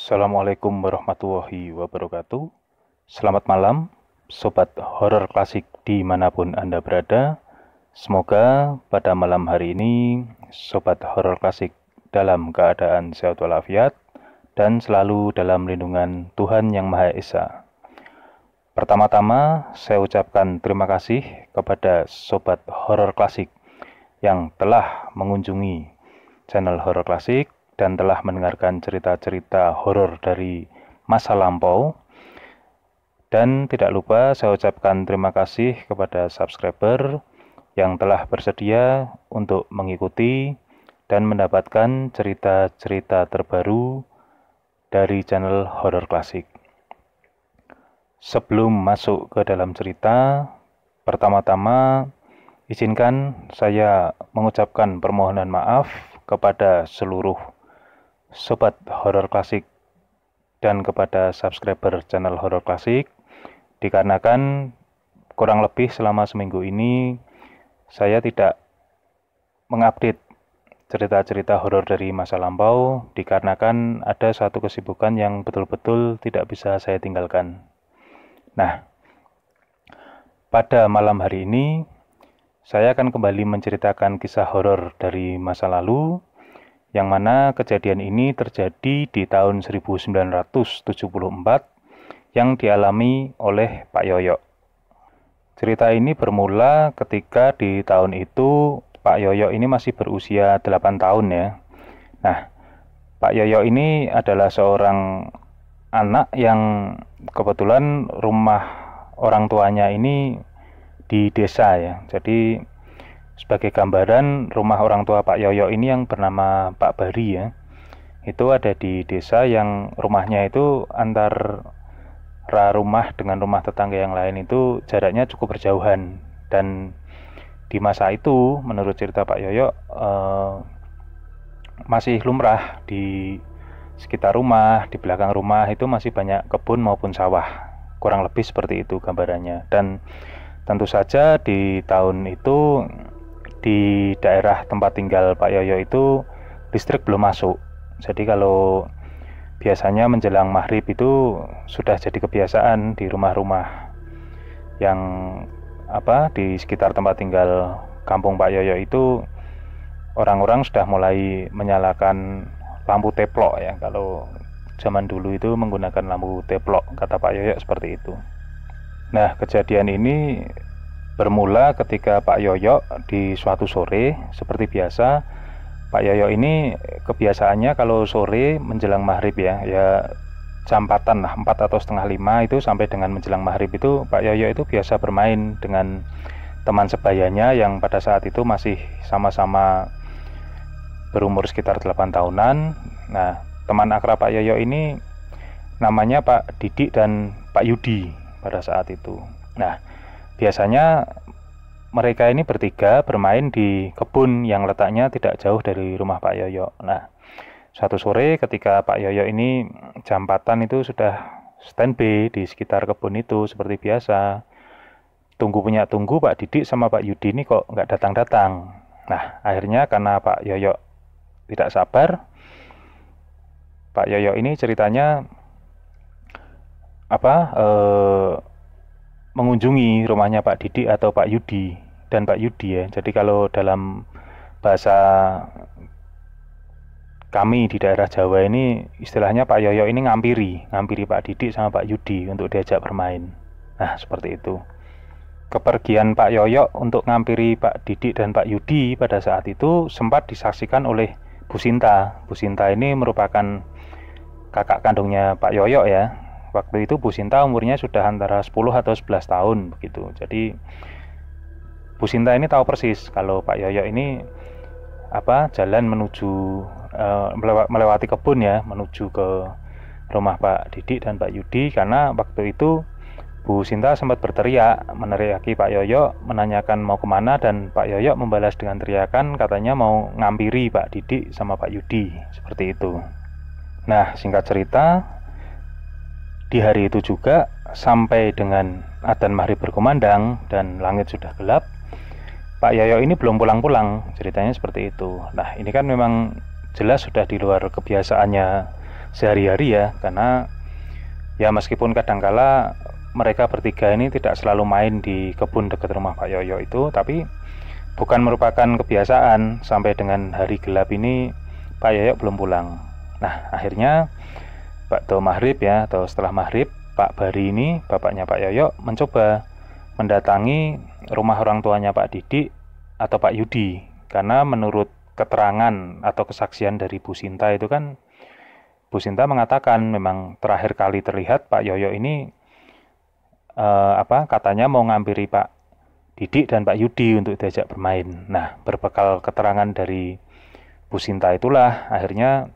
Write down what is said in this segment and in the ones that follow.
Assalamualaikum warahmatullahi wabarakatuh. Selamat malam, Sobat Horor Klasik dimanapun Anda berada. Semoga pada malam hari ini, Sobat Horor Klasik dalam keadaan sehat walafiat dan selalu dalam lindungan Tuhan Yang Maha Esa. Pertama-tama, saya ucapkan terima kasih kepada Sobat Horor Klasik yang telah mengunjungi channel Horor Klasik dan telah mendengarkan cerita-cerita horor dari masa lampau. Dan tidak lupa saya ucapkan terima kasih kepada subscriber yang telah bersedia untuk mengikuti dan mendapatkan cerita-cerita terbaru dari channel Horor Klasik. Sebelum masuk ke dalam cerita, pertama-tama izinkan saya mengucapkan permohonan maaf kepada seluruh Sobat Horor Klasik dan kepada subscriber channel Horor Klasik, dikarenakan kurang lebih selama seminggu ini saya tidak mengupdate cerita-cerita horor dari masa lampau, dikarenakan ada suatu kesibukan yang betul-betul tidak bisa saya tinggalkan. Nah, pada malam hari ini saya akan kembali menceritakan kisah horor dari masa lalu, yang mana kejadian ini terjadi di tahun 1974 yang dialami oleh Pak Yoyo. Cerita ini bermula ketika di tahun itu Pak Yoyo ini masih berusia 8 tahun ya. Nah, Pak Yoyo ini adalah seorang anak yang kebetulan rumah orang tuanya ini di desa ya. Jadi sebagai gambaran, rumah orang tua Pak Yoyo ini yang bernama Pak Bari ya, itu ada di desa yang rumahnya itu antara rumah dengan rumah tetangga yang lain itu jaraknya cukup berjauhan. Dan di masa itu, menurut cerita Pak Yoyo, masih lumrah di sekitar rumah, di belakang rumah itu masih banyak kebun maupun sawah. Kurang lebih seperti itu gambarannya. Dan tentu saja di tahun itu di daerah tempat tinggal Pak Yoyo itu listrik belum masuk. Jadi kalau biasanya menjelang maghrib itu sudah jadi kebiasaan di rumah-rumah yang di sekitar tempat tinggal kampung Pak Yoyo itu, orang-orang sudah mulai menyalakan lampu teplok ya. Kalau zaman dulu itu menggunakan lampu teplok, kata Pak Yoyo seperti itu. Nah, kejadian ini bermula ketika Pak Yoyo di suatu sore, seperti biasa, Pak Yoyo ini kebiasaannya kalau sore menjelang maghrib ya jam 4-an lah, 4 atau setengah 5 itu sampai dengan menjelang maghrib itu Pak Yoyo itu biasa bermain dengan teman sebayanya yang pada saat itu masih sama-sama berumur sekitar 8 tahunan. Nah, teman akrab Pak Yoyo ini namanya Pak Didik dan Pak Yudi pada saat itu. Nah, biasanya mereka ini bertiga bermain di kebun yang letaknya tidak jauh dari rumah Pak Yoyo. Nah, suatu sore ketika Pak Yoyo ini jam 4-an itu sudah standby di sekitar kebun itu seperti biasa. Tunggu Pak Didik sama Pak Yudi ini kok nggak datang-datang. Nah, akhirnya karena Pak Yoyo tidak sabar, Pak Yoyo ini ceritanya mengunjungi rumahnya Pak Didik atau Pak Yudi dan Pak Yudi ya. Jadi kalau dalam bahasa kami di daerah Jawa ini istilahnya Pak Yoyo ini ngampiri Pak Didik sama Pak Yudi untuk diajak bermain. Nah, seperti itu. Kepergian Pak Yoyo untuk ngampiri Pak Didik dan Pak Yudi pada saat itu sempat disaksikan oleh Bu Sinta. Bu Sinta ini merupakan kakak kandungnya Pak Yoyo ya. Waktu itu Bu Sinta umurnya sudah antara 10 atau 11 tahun begitu. Jadi Bu Sinta ini tahu persis kalau Pak Yoyo ini jalan menuju melewati kebun ya, menuju ke rumah Pak Didik dan Pak Yudi, karena waktu itu Bu Sinta sempat berteriak, meneriaki Pak Yoyo, menanyakan mau kemana, dan Pak Yoyo membalas dengan teriakan katanya mau ngampiri Pak Didik sama Pak Yudi, seperti itu. Nah, singkat cerita, di hari itu juga sampai dengan adzan maghrib berkumandang dan langit sudah gelap, Pak Yoyo ini belum pulang-pulang, ceritanya seperti itu. Nah, ini kan memang jelas sudah di luar kebiasaannya sehari-hari ya, karena ya meskipun kadangkala mereka bertiga ini tidak selalu main di kebun dekat rumah Pak Yoyo itu, tapi bukan merupakan kebiasaan. Sampai dengan hari gelap ini Pak Yoyo belum pulang. Nah, akhirnya waktu maghrib ya, atau setelah maghrib, Pak Bari ini, bapaknya Pak Yoyo, mencoba mendatangi rumah orang tuanya Pak Didik atau Pak Yudi, karena menurut keterangan atau kesaksian dari Bu Sinta itu kan, Bu Sinta mengatakan memang terakhir kali terlihat Pak Yoyo ini katanya mau ngampiri Pak Didik dan Pak Yudi untuk diajak bermain. Nah, berbekal keterangan dari Bu Sinta itulah akhirnya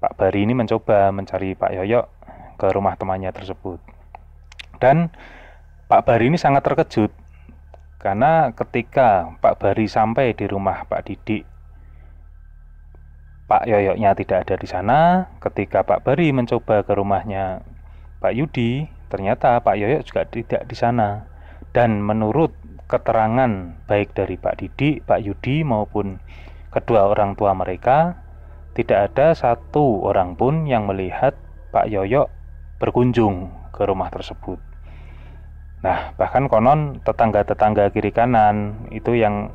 Pak Bari ini mencoba mencari Pak Yoyo ke rumah temannya tersebut. Dan Pak Bari ini sangat terkejut karena ketika Pak Bari sampai di rumah Pak Didik, Pak Yoyonya tidak ada di sana. Ketika Pak Bari mencoba ke rumahnya Pak Yudi, ternyata Pak Yoyo juga tidak di sana. Dan menurut keterangan baik dari Pak Didik, Pak Yudi maupun kedua orang tua mereka, tidak ada satu orang pun yang melihat Pak Yoyo berkunjung ke rumah tersebut. Nah, bahkan konon tetangga-tetangga kiri kanan itu yang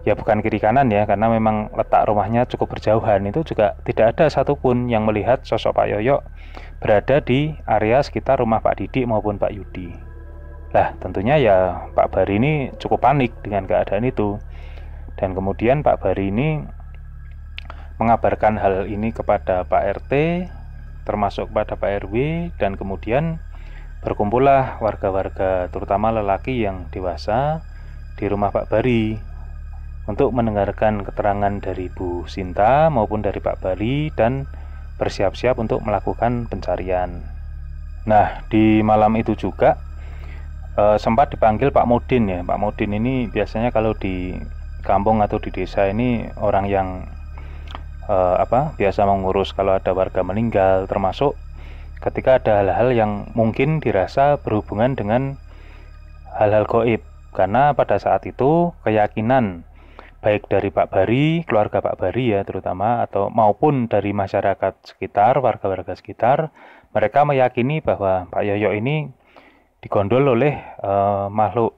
ya bukan kiri kanan ya, karena memang letak rumahnya cukup berjauhan, itu juga tidak ada satupun yang melihat sosok Pak Yoyo berada di area sekitar rumah Pak Didik maupun Pak Yudi. Lah, tentunya ya Pak Bari ini cukup panik dengan keadaan itu. Dan kemudian Pak Bari ini mengabarkan hal ini kepada Pak RT, termasuk kepada Pak RW, dan kemudian berkumpullah warga-warga, terutama lelaki yang dewasa, di rumah Pak Bari untuk mendengarkan keterangan dari Bu Sinta maupun dari Pak Bari dan bersiap-siap untuk melakukan pencarian. Nah, di malam itu juga sempat dipanggil Pak Mudin ya. Pak Mudin ini biasanya kalau di kampung atau di desa ini orang yang biasa mengurus kalau ada warga meninggal, termasuk ketika ada hal-hal yang mungkin dirasa berhubungan dengan hal-hal gaib. Karena pada saat itu keyakinan baik dari Pak Bari, keluarga Pak Bari ya terutama, atau maupun dari masyarakat sekitar, warga-warga sekitar, mereka meyakini bahwa Pak Yoyo ini digondol oleh makhluk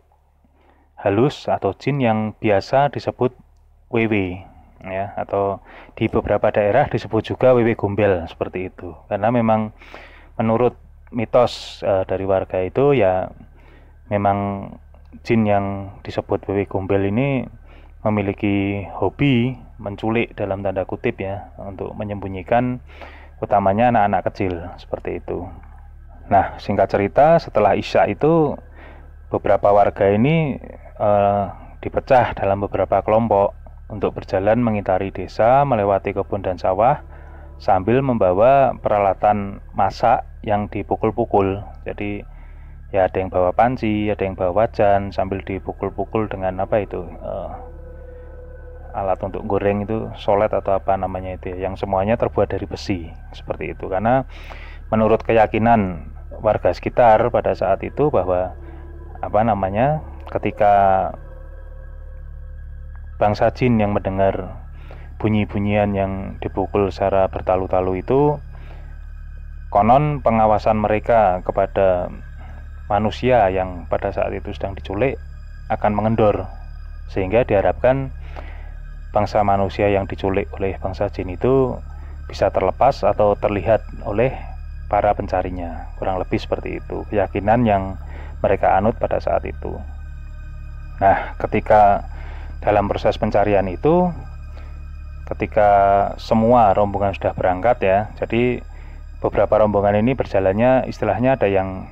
halus atau jin yang biasa disebut WW ya, atau di beberapa daerah disebut juga WW Gombel seperti itu. Karena memang menurut mitos dari warga itu ya, memang jin yang disebut WW Gombel ini memiliki hobi menculik dalam tanda kutip ya, untuk menyembunyikan utamanya anak-anak kecil seperti itu. Nah, singkat cerita, setelah Isya itu beberapa warga ini dipecah dalam beberapa kelompok untuk berjalan mengitari desa, melewati kebun dan sawah sambil membawa peralatan masak yang dipukul-pukul. Jadi ya ada yang bawa panci, ada yang bawa wajan sambil dipukul-pukul dengan alat untuk goreng itu, solet atau apa namanya itu ya, yang semuanya terbuat dari besi seperti itu. Karena menurut keyakinan warga sekitar pada saat itu bahwa ketika bangsa jin yang mendengar bunyi-bunyian yang dipukul secara bertalu-talu itu, konon pengawasan mereka kepada manusia yang pada saat itu sedang diculik akan mengendor, sehingga diharapkan bangsa manusia yang diculik oleh bangsa jin itu bisa terlepas atau terlihat oleh para pencarinya. Kurang lebih seperti itu keyakinan yang mereka anut pada saat itu. Nah, ketika dalam proses pencarian itu, ketika semua rombongan sudah berangkat ya, jadi beberapa rombongan ini berjalannya istilahnya ada yang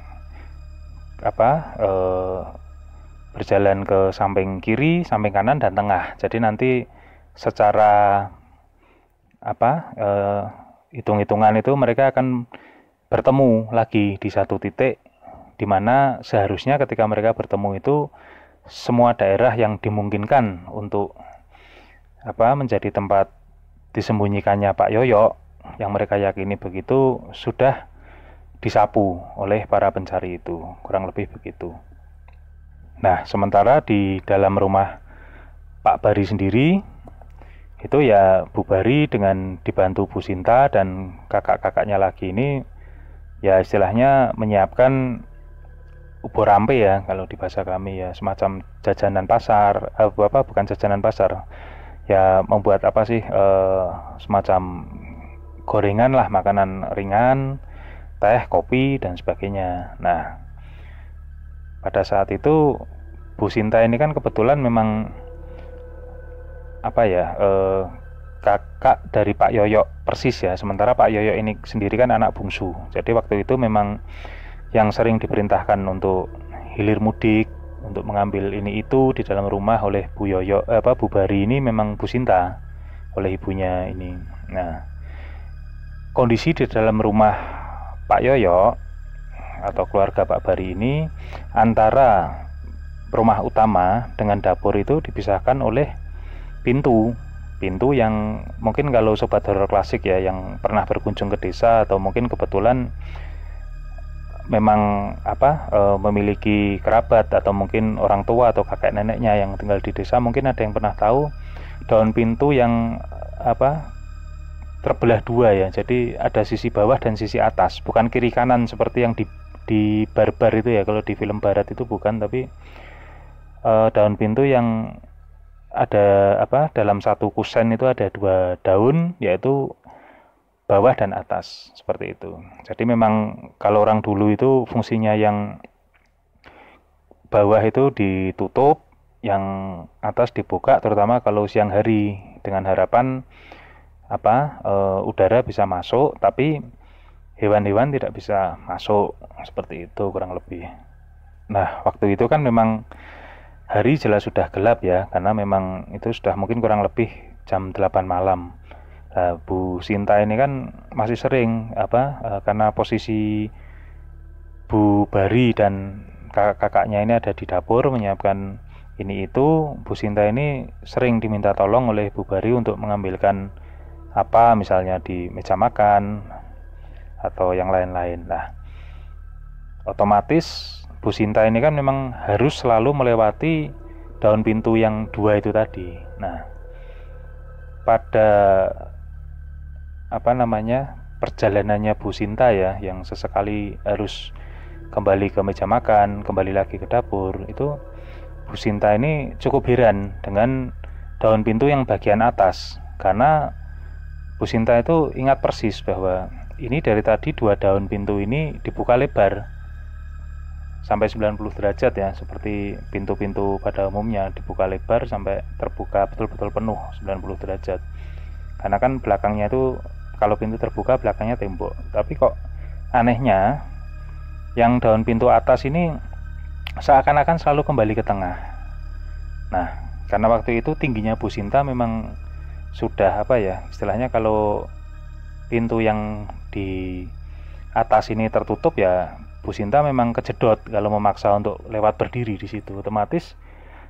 berjalan ke samping kiri, samping kanan, dan tengah. Jadi nanti secara hitung-hitungan itu mereka akan bertemu lagi di satu titik, di mana seharusnya ketika mereka bertemu itu semua daerah yang dimungkinkan untuk menjadi tempat disembunyikannya Pak Yoyo yang mereka yakini begitu sudah disapu oleh para pencari itu, kurang lebih begitu. Nah, sementara di dalam rumah Pak Bari sendiri itu ya Bu Bari dengan dibantu Bu Sinta dan kakak-kakaknya lagi ini ya istilahnya menyiapkan ubur rampe ya kalau di bahasa kami, ya semacam jajanan pasar, bukan jajanan pasar, ya membuat apa sih, semacam gorengan lah, makanan ringan, teh, kopi dan sebagainya. Nah, pada saat itu Bu Sinta ini kan kebetulan memang apa ya, kakak dari Pak Yoyo persis ya, sementara Pak Yoyo ini sendiri kan anak bungsu. Jadi waktu itu memang yang sering diperintahkan untuk hilir mudik, untuk mengambil ini itu di dalam rumah oleh Bu Yoyo, Bu Bari ini memang Bu Sinta oleh ibunya ini. Nah, kondisi di dalam rumah Pak Yoyo atau keluarga Pak Bari ini, antara rumah utama dengan dapur itu dipisahkan oleh pintu yang mungkin kalau sobat horor klasik ya yang pernah berkunjung ke desa atau mungkin kebetulan memang memiliki kerabat atau mungkin orang tua atau kakek neneknya yang tinggal di desa, mungkin ada yang pernah tahu daun pintu yang terbelah dua ya. Jadi ada sisi bawah dan sisi atas, bukan kiri kanan seperti yang di barbar itu ya, kalau di film barat itu bukan, tapi daun pintu yang ada dalam satu kusen itu ada dua daun, yaitu bawah dan atas, seperti itu. Jadi memang kalau orang dulu itu fungsinya yang bawah itu ditutup, yang atas dibuka, terutama kalau siang hari dengan harapan udara bisa masuk tapi hewan-hewan tidak bisa masuk, seperti itu kurang lebih. Nah, waktu itu kan memang hari jelas sudah gelap ya, karena memang itu sudah mungkin kurang lebih jam 8 malam. Bu Sinta ini kan masih sering karena posisi Bu Bari dan kakak-kakaknya ini ada di dapur menyiapkan ini itu, Bu Sinta ini sering diminta tolong oleh Bu Bari untuk mengambilkan misalnya di meja makan atau yang lain-lain. Nah, otomatis Bu Sinta ini kan memang harus selalu melewati daun pintu yang dua itu tadi. Nah, pada perjalanannya Bu Sinta ya, yang sesekali harus kembali ke meja makan, kembali lagi ke dapur, itu Bu Sinta ini cukup heran dengan daun pintu yang bagian atas, karena Bu Sinta itu ingat persis bahwa ini dari tadi dua daun pintu ini dibuka lebar sampai 90 derajat ya, seperti pintu-pintu pada umumnya dibuka lebar sampai terbuka betul-betul penuh 90 derajat. Karena kan belakangnya itu kalau pintu terbuka belakangnya tembok, tapi kok anehnya yang daun pintu atas ini seakan-akan selalu kembali ke tengah. Nah, karena waktu itu tingginya Bu Sinta memang sudah istilahnya kalau pintu yang di atas ini tertutup ya, Bu Sinta memang kejedot kalau memaksa untuk lewat berdiri di situ. Otomatis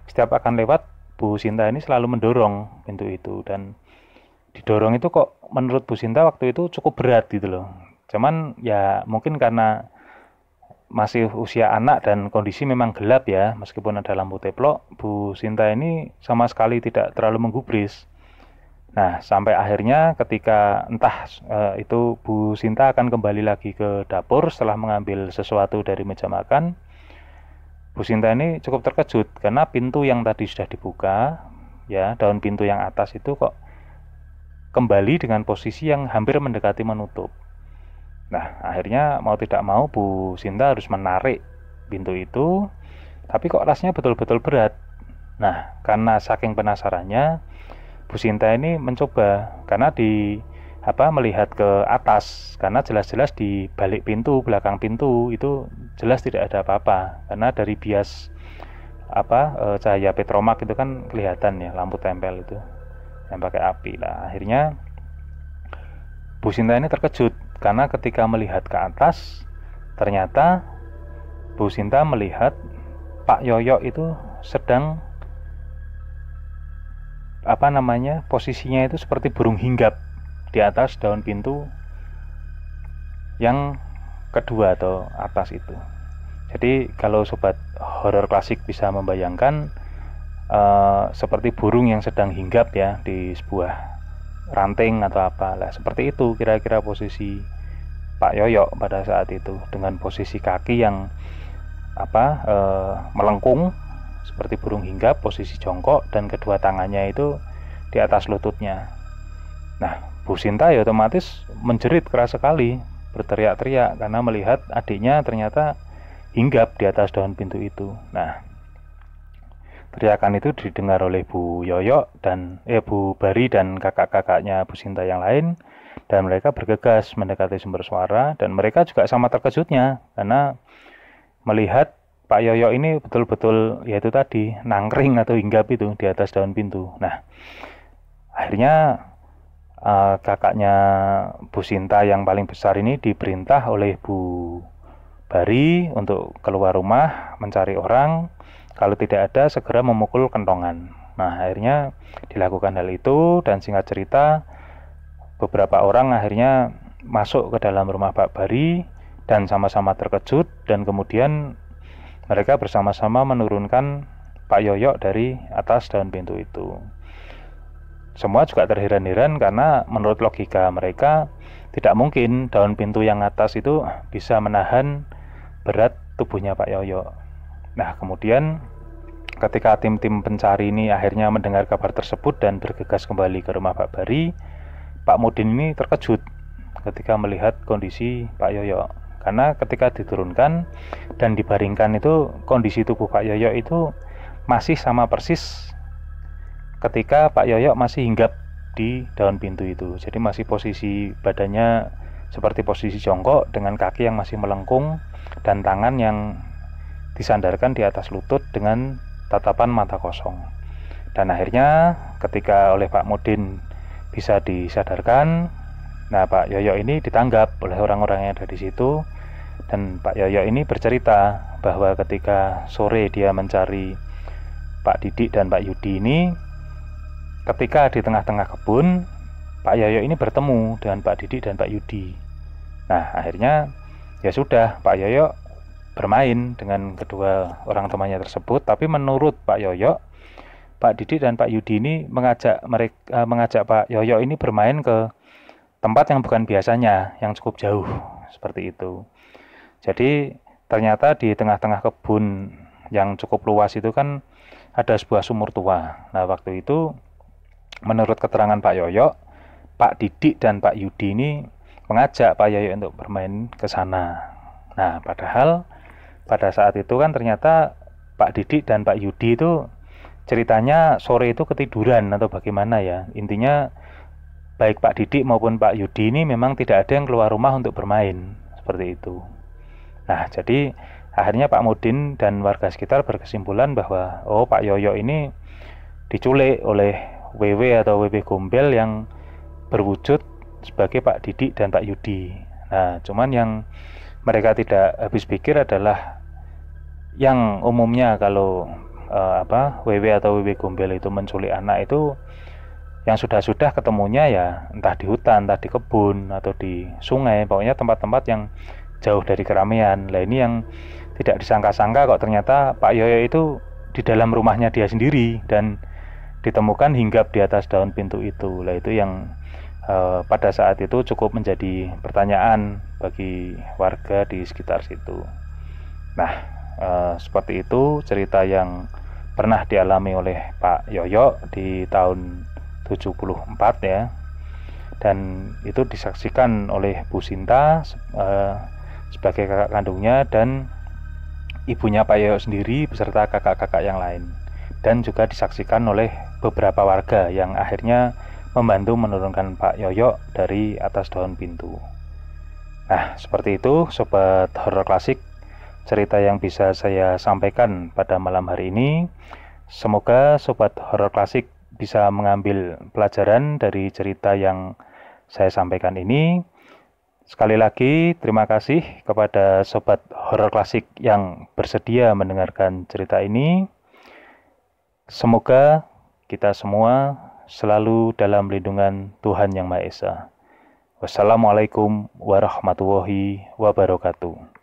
setiap akan lewat, Bu Sinta ini selalu mendorong pintu itu, dan didorong itu kok menurut Bu Sinta waktu itu cukup berat gitu loh. Cuman ya mungkin karena masih usia anak dan kondisi memang gelap ya, meskipun ada lampu teplok, Bu Sinta ini sama sekali tidak terlalu menggubris. Nah, sampai akhirnya ketika itu Bu Sinta akan kembali lagi ke dapur setelah mengambil sesuatu dari meja makan, Bu Sinta ini cukup terkejut karena pintu yang tadi sudah dibuka ya, daun pintu yang atas itu kok kembali dengan posisi yang hampir mendekati menutup. Nah, akhirnya mau tidak mau Bu Sinta harus menarik pintu itu, tapi kok rasanya betul-betul berat. Nah, karena saking penasarannya, Bu Sinta ini mencoba, karena melihat ke atas, karena jelas-jelas di balik pintu, belakang pintu itu jelas tidak ada apa-apa, karena dari bias cahaya petromak itu kan kelihatan ya, lampu tempel itu yang pakai api lah. Akhirnya Bu Sinta ini terkejut karena ketika melihat ke atas, ternyata Bu Sinta melihat Pak Yoyo itu sedang posisinya itu seperti burung hinggap di atas daun pintu yang kedua atau atas itu. Jadi kalau sobat horor klasik bisa membayangkan, seperti burung yang sedang hinggap ya di sebuah ranting atau apa lah, seperti itu kira-kira posisi Pak Yoyok pada saat itu, dengan posisi kaki yang melengkung seperti burung hinggap, posisi jongkok, dan kedua tangannya itu di atas lututnya. Nah, Bu Sinta ya otomatis menjerit keras sekali, berteriak-teriak karena melihat adiknya ternyata hinggap di atas daun pintu itu. Nah, teriakan itu didengar oleh Bu Yoyok dan Bu Bari dan kakak-kakaknya Bu Sinta yang lain, dan mereka bergegas mendekati sumber suara, dan mereka juga sama terkejutnya karena melihat Pak Yoyok ini betul-betul yaitu tadi nangkring atau hinggap itu di atas daun pintu. Nah, akhirnya kakaknya Bu Sinta yang paling besar ini diperintah oleh Bu Bari untuk keluar rumah mencari orang, kalau tidak ada segera memukul kentongan. Nah, akhirnya dilakukan hal itu, dan singkat cerita beberapa orang akhirnya masuk ke dalam rumah Pak Bari dan sama-sama terkejut, dan kemudian mereka bersama-sama menurunkan Pak Yoyok dari atas daun pintu itu. Semua juga terheran-heran karena menurut logika mereka tidak mungkin daun pintu yang atas itu bisa menahan berat tubuhnya Pak Yoyok. Nah, kemudian ketika tim-tim pencari ini akhirnya mendengar kabar tersebut dan bergegas kembali ke rumah Pak Bari, Pak Mudin ini terkejut ketika melihat kondisi Pak Yoyok. Karena ketika diturunkan dan dibaringkan itu, kondisi tubuh Pak Yoyok itu masih sama persis ketika Pak Yoyok masih hinggap di daun pintu itu. Jadi masih posisi badannya seperti posisi jongkok dengan kaki yang masih melengkung dan tangan yang disandarkan di atas lutut dengan tatapan mata kosong. Dan akhirnya ketika oleh Pak Mudin bisa disadarkan, nah Pak Yoyok ini ditanggap oleh orang-orang yang ada di situ, dan Pak Yoyok ini bercerita bahwa ketika sore dia mencari Pak Didik dan Pak Yudi ini, ketika di tengah-tengah kebun, Pak Yoyok ini bertemu dengan Pak Didik dan Pak Yudi. Nah, akhirnya ya sudah, Pak Yoyok bermain dengan kedua orang temannya tersebut, tapi menurut Pak Yoyok, Pak Didik dan Pak Yudi ini mengajak Pak Yoyok ini bermain ke tempat yang bukan biasanya, yang cukup jauh, seperti itu. Jadi ternyata di tengah-tengah kebun yang cukup luas itu kan ada sebuah sumur tua. Nah, waktu itu menurut keterangan Pak Yoyok, Pak Didik dan Pak Yudi ini mengajak Pak Yoyok untuk bermain ke sana. Nah, padahal pada saat itu kan ternyata Pak Didik dan Pak Yudi itu ceritanya sore itu ketiduran atau bagaimana ya. Intinya baik Pak Didik maupun Pak Yudi ini memang tidak ada yang keluar rumah untuk bermain, seperti itu. Nah, jadi akhirnya Pak Mudin dan warga sekitar berkesimpulan bahwa Pak Yoyok ini diculik oleh WW atau WW Gombel yang berwujud sebagai Pak Didik dan Pak Yudi. Nah, cuman yang mereka tidak habis pikir adalah yang umumnya kalau WW atau WW Gombel itu menculik anak itu yang sudah-sudah ketemunya ya entah di hutan, entah di kebun atau di sungai, pokoknya tempat-tempat yang jauh dari keramaian. Lah ini yang tidak disangka-sangka kok ternyata Pak Yoyok itu di dalam rumahnya dia sendiri dan ditemukan hinggap di atas daun pintu itu. Lah itu yang pada saat itu cukup menjadi pertanyaan bagi warga di sekitar situ. Nah, seperti itu cerita yang pernah dialami oleh Pak Yoyok di tahun 74 ya. Dan itu disaksikan oleh Bu Sinta sebagai kakak kandungnya dan ibunya Pak Yoyok sendiri beserta kakak-kakak yang lain, dan juga disaksikan oleh beberapa warga yang akhirnya membantu menurunkan Pak Yoyok dari atas daun pintu. Nah, seperti itu Sobat Horor Klasik, cerita yang bisa saya sampaikan pada malam hari ini. Semoga Sobat Horor Klasik bisa mengambil pelajaran dari cerita yang saya sampaikan ini. Sekali lagi terima kasih kepada Sobat Horor Klasik yang bersedia mendengarkan cerita ini. Semoga kita semua selalu dalam lindungan Tuhan Yang Maha Esa. Wassalamualaikum warahmatullahi wabarakatuh.